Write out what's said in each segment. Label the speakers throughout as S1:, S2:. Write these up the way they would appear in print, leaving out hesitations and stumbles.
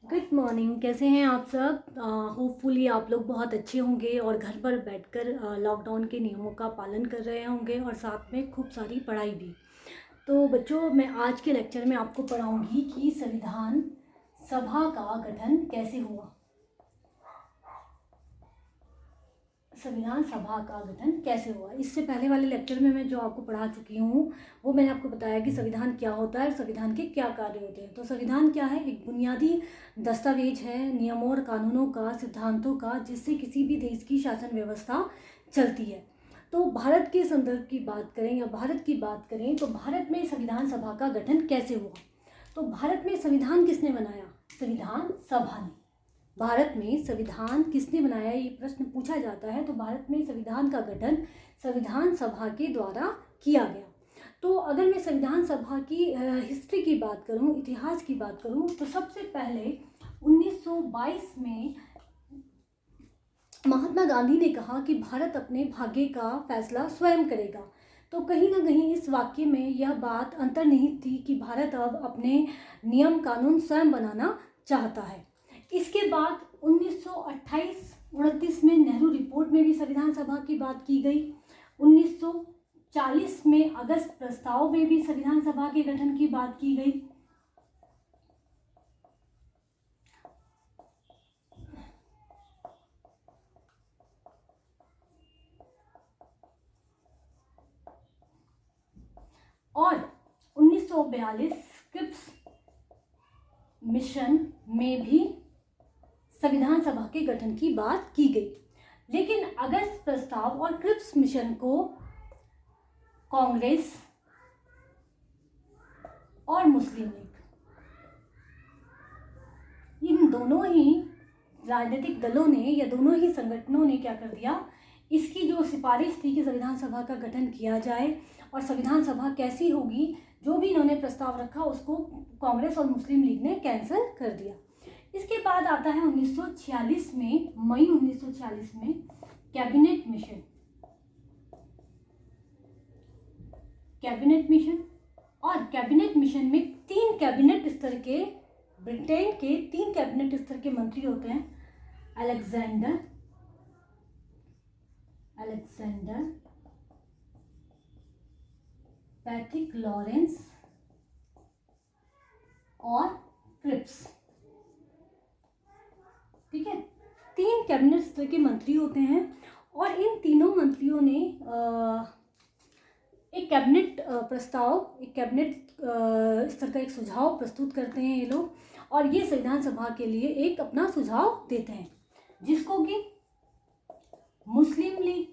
S1: Good morning. कैसे हैं आप सब? होपफुली आप लोग बहुत अच्छे होंगे और घर पर बैठकर लॉकडाउन के नियमों का पालन कर रहे होंगे और साथ में खूब सारी पढ़ाई भी। तो बच्चों, मैं आज के लेक्चर में आपको पढ़ाऊंगी कि संविधान सभा का गठन कैसे हुआ। संविधान सभा का गठन कैसे हुआ। इससे पहले वाले लेक्चर में मैं जो आपको पढ़ा चुकी हूँ वो मैंने आपको बताया कि संविधान क्या होता है और संविधान के क्या कार्य होते हैं। तो संविधान क्या है? एक बुनियादी दस्तावेज है नियमों और कानूनों का, सिद्धांतों का, जिससे किसी भी देश की शासन व्यवस्था चलती है। तो भारत के संदर्भ की बात करें या भारत की बात करें तो भारत में संविधान सभा का गठन कैसे हुआ। तो भारत में संविधान किसने बनाया? संविधान सभा ने। भारत में संविधान किसने बनाया, ये प्रश्न पूछा जाता है। तो भारत में संविधान का गठन संविधान सभा के द्वारा किया गया। तो अगर मैं संविधान सभा की हिस्ट्री की बात करूं, इतिहास की बात करूं, तो सबसे पहले 1922 में महात्मा गांधी ने कहा कि भारत अपने भाग्य का फैसला स्वयं करेगा। तो कहीं ना कहीं इस वाक्य में यह बात अंतर्निहित थी कि भारत अब अपने नियम कानून स्वयं बनाना चाहता है। इसके बाद 1928-29 में नेहरू रिपोर्ट में भी संविधान सभा की बात की गई। 1940 में अगस्त प्रस्ताव में भी संविधान सभा के गठन की बात की गई। और 1942 क्रिप्स मिशन में भी संविधान सभा के गठन की बात की गई। लेकिन अगस्त प्रस्ताव और क्रिप्स मिशन को कांग्रेस और मुस्लिम लीग, इन दोनों ही राजनीतिक दलों ने या दोनों ही संगठनों ने क्या कर दिया, इसकी जो सिफारिश थी कि संविधान सभा का गठन किया जाए और संविधान सभा कैसी होगी, जो भी इन्होंने प्रस्ताव रखा उसको कांग्रेस और मुस्लिम लीग ने कैंसिल कर दिया। इसके बाद आता है 1946 में, मई 1946 में कैबिनेट मिशन। और कैबिनेट मिशन में 3 कैबिनेट स्तर के, ब्रिटेन के 3 कैबिनेट स्तर के मंत्री होते हैं। अलेक्जेंडर, पैट्रिक लॉरेंस और क्रिप्स। ठीक है, 3 कैबिनेट स्तर के मंत्री होते हैं और इन तीनों मंत्रियों ने एक कैबिनेट प्रस्ताव, एक कैबिनेट स्तर का एक सुझाव प्रस्तुत करते हैं ये लोग, और ये संविधान सभा के लिए एक अपना सुझाव देते हैं, जिसको कि मुस्लिम लीग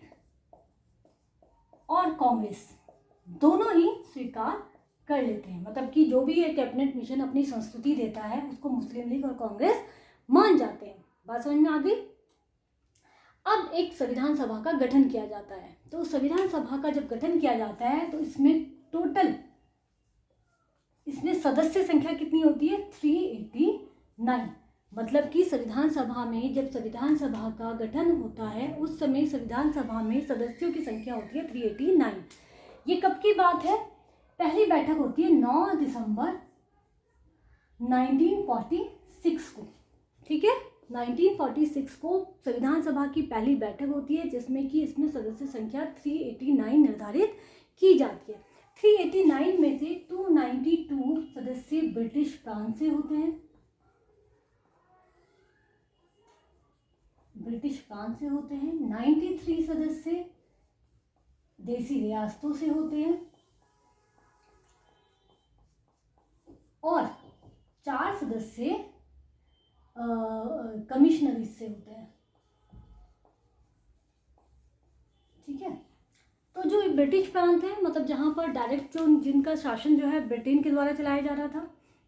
S1: और कांग्रेस दोनों ही स्वीकार कर लेते हैं। मतलब कि जो भी ये कैबिनेट मिशन अपनी संस्तुति देता है उसको मुस्लिम लीग और कांग्रेस मान जाते हैं। बात समझ में आ गई? अब एक संविधान सभा का गठन किया जाता है। तो संविधान सभा का जब गठन किया जाता है तो इसमें टोटल, इसमें सदस्य संख्या कितनी होती है? 389। मतलब कि संविधान सभा में जब संविधान सभा का गठन होता है उस समय संविधान सभा में सदस्यों की संख्या होती है 389। ये कब की बात है? पहली बैठक होती है 9 दिसंबर 1946 को। ठीक है, 1946 को संविधान सभा की पहली बैठक होती है, जिसमें कि इसमें सदस्य संख्या 389 निर्धारित की जाती है। 389 में से 292 सदस्य ब्रिटिश प्रांत से होते हैं, 93 सदस्य देसी रियासतों से होते हैं और 4 सदस्य कमिश्नरीज से होते हैं। ठीक है, तो जो ब्रिटिश प्रांत है, मतलब जहाँ पर डायरेक्ट जो जिनका शासन जो है ब्रिटेन के द्वारा चलाया जा रहा था।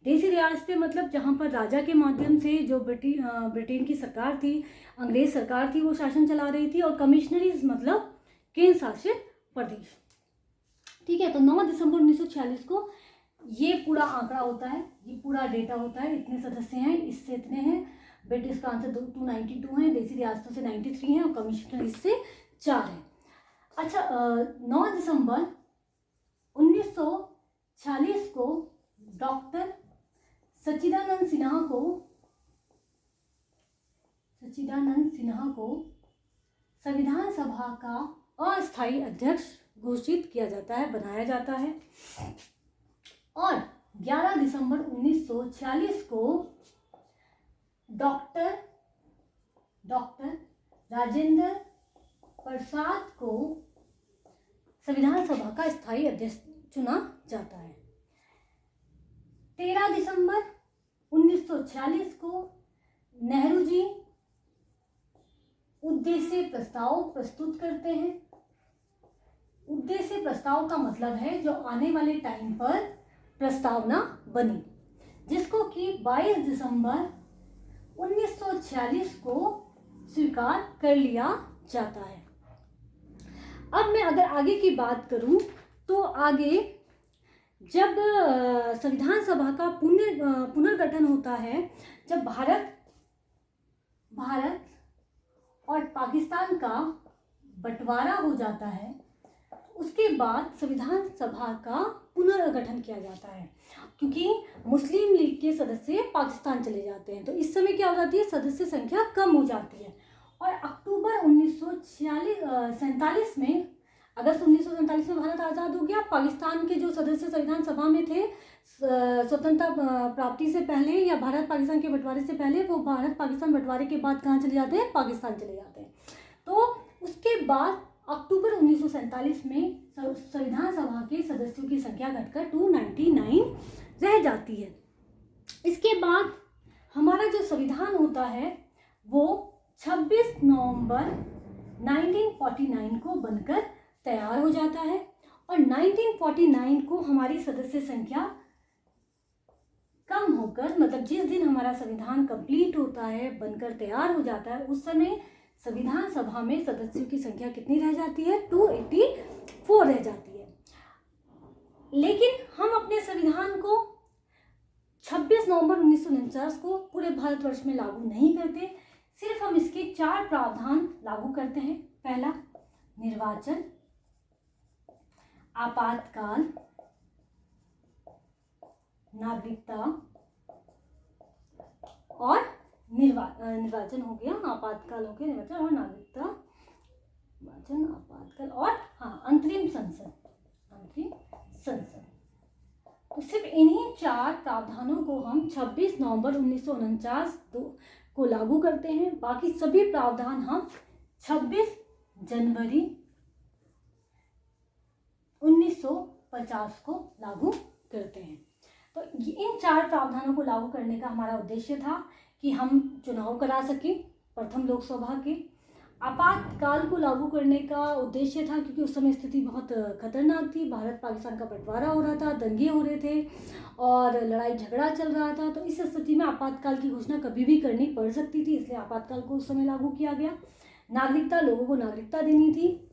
S1: देसी रियासतें मतलब जहाँ पर राजा के माध्यम से जो ब्रिटेन की सरकार थी, अंग्रेज सरकार थी, वो शासन चला रही थी। और कमिश्नरीज मतलब केंद्र शासित प्रदेश। ठीक है, तो 9 दिसंबर 1946 को ये पूरा आंकड़ा होता है, ये पूरा डेटा होता है। इतने सदस्य हैं, इससे इतने हैं, ब्रिटिश प्रांत से 292 हैं, देसी रियासतों से 93 हैं और कमिश्नरीज से 4 हैं। अच्छा, 9 दिसंबर 1946 को डॉक्टर सच्चिदानंद सिन्हा को सच्चिदानंद सिन्हा को संविधान सभा का अस्थायी अध्यक्ष घोषित किया जाता है, बनाया जाता है। और 11 दिसंबर 1946 को डॉक्टर राजेंद्र प्रसाद को संविधान सभा का स्थायी अध्यक्ष चुना जाता है। 13 दिसंबर 1946 को नेहरू जी उद्देश्य प्रस्ताव प्रस्तुत करते हैं। उद्देश्य प्रस्ताव का मतलब है जो आने वाले टाइम पर प्रस्तावना बनी, जिसको कि 22 दिसंबर 1946 को स्वीकार कर लिया जाता है। अब मैं अगर आगे की बात करूं तो आगे जब संविधान सभा का पुनर्गठन होता है, जब भारत और पाकिस्तान का बंटवारा हो जाता है, उसके बाद संविधान सभा का पुनर्गठन किया जाता है, क्योंकि मुस्लिम लीग के सदस्य पाकिस्तान चले जाते हैं। तो इस समय क्या हो जाती है, सदस्य संख्या कम हो जाती है। और अक्टूबर 1947 में, अगस्त 1947 में भारत आज़ाद हो गया। पाकिस्तान के जो सदस्य संविधान सभा में थे स्वतंत्रता प्राप्ति से पहले या भारत पाकिस्तान के बंटवारे से पहले, वो भारत पाकिस्तान बंटवारे के बाद कहाँ चले जाते हैं, पाकिस्तान चले जाते हैं। तो उसके बाद अक्टूबर 1947 में संविधान सभा के सदस्यों की संख्या घटकर 299 रह जाती है। इसके बाद हमारा जो संविधान होता है वो 26 नवंबर 1949 को बनकर तैयार हो जाता है। और 1949 को हमारी सदस्य संख्या कम होकर, मतलब जिस दिन हमारा संविधान कंप्लीट होता है, बनकर तैयार हो जाता है, उस समय संविधान सभा में सदस्यों की संख्या कितनी रह जाती है, 284 रह जाती है। लेकिन हम अपने संविधान को 26 नवंबर 1949 को पूरे भारतवर्ष में लागू नहीं करते, सिर्फ हम इसके 4 प्रावधान लागू करते हैं। पहला, निर्वाचन, आपातकाल, नागरिकता और निर्वाचन हो गया, आपातकाल हो गया, निर्वाचन और नागरिकता, निर्वाचन, आपातकाल और अंतरिम संसद। तो सिर्फ इन्हीं 4 प्रावधानों को हम 26 नवंबर 1949 को लागू करते हैं। बाकी सभी प्रावधान हम 26 जनवरी 1950 को लागू करते हैं। तो इन 4 प्रावधानों को लागू करने का हमारा उद्देश्य था कि हम चुनाव करा सकें प्रथम लोकसभा के। आपातकाल को लागू करने का उद्देश्य था क्योंकि उस समय स्थिति बहुत खतरनाक थी, भारत पाकिस्तान का बंटवारा हो रहा था, दंगे हो रहे थे और लड़ाई झगड़ा चल रहा था। तो इस स्थिति में आपातकाल की घोषणा कभी भी करनी पड़ सकती थी, इसलिए आपातकाल को उस समय लागू किया गया। नागरिकता, लोगों को नागरिकता देनी थी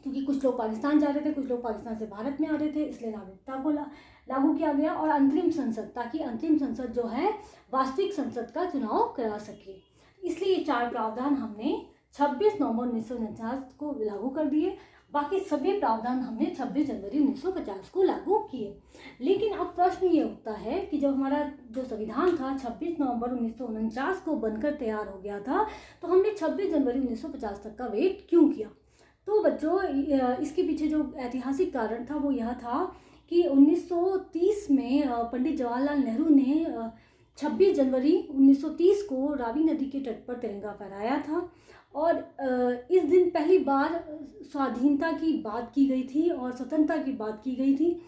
S1: क्योंकि कुछ लोग पाकिस्तान जा रहे थे, कुछ लोग पाकिस्तान से भारत में आ रहे थे, इसलिए नागरिकता को लागू किया गया। और अंतरिम संसद, ताकि अंतरिम संसद जो है वास्तविक संसद का चुनाव करा सके, इसलिए ये 4 प्रावधान हमने 26 नवंबर 1949 को लागू कर दिए। बाकी सभी प्रावधान हमने 26 जनवरी 1950 को लागू किए। लेकिन अब प्रश्न ये उठता है कि जब हमारा जो संविधान था 26 नवंबर 1949 को बनकर तैयार हो गया था, तो हमने 26 जनवरी 1950 तक का वेट क्यों किया। तो बच्चों, इसके पीछे जो ऐतिहासिक कारण था वो यह था कि 1930 में पंडित जवाहरलाल नेहरू ने 26 जनवरी 1930 को रावी नदी के तट पर तिरंगा फहराया था। और इस दिन पहली बार स्वाधीनता की बात की गई थी और स्वतंत्रता की बात की गई थी।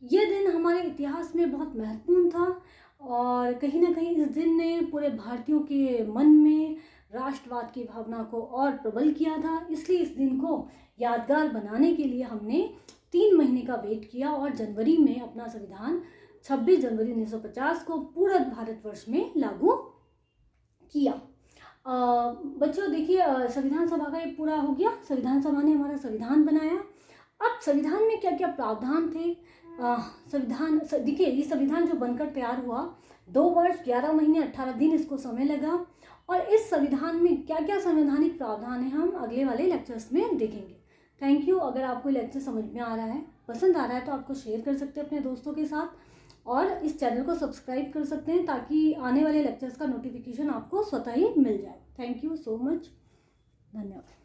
S1: ये दिन हमारे इतिहास में बहुत महत्वपूर्ण था और कहीं ना कहीं इस दिन ने पूरे भारतीयों के मन में राष्ट्रवाद की भावना को और प्रबल किया था। इसलिए इस दिन को यादगार बनाने के लिए हमने 3 महीने का वेट किया और जनवरी में अपना संविधान 26 जनवरी 1950 को पूरा भारतवर्ष में लागू किया। बच्चों देखिए, संविधान सभा का ये पूरा हो गया। संविधान सभा ने हमारा संविधान बनाया। अब संविधान में क्या क्या प्रावधान थे, संविधान देखिए, ये संविधान जो बनकर तैयार हुआ 2 वर्ष 11 महीने 18 दिन इसको समय लगा। और इस संविधान में क्या क्या संवैधानिक प्रावधान है हम अगले वाले लेक्चर्स में देखेंगे। Thank you. अगर आपको लेक्चर समझ में आ रहा है, पसंद आ रहा है, तो आपको शेयर कर सकते हैं अपने दोस्तों के साथ। और इस चैनल को सब्सक्राइब कर सकते हैं ताकि आने वाले लेक्चर्स का नोटिफिकेशन आपको स्वतः ही मिल जाए। Thank you so much. धन्यवाद।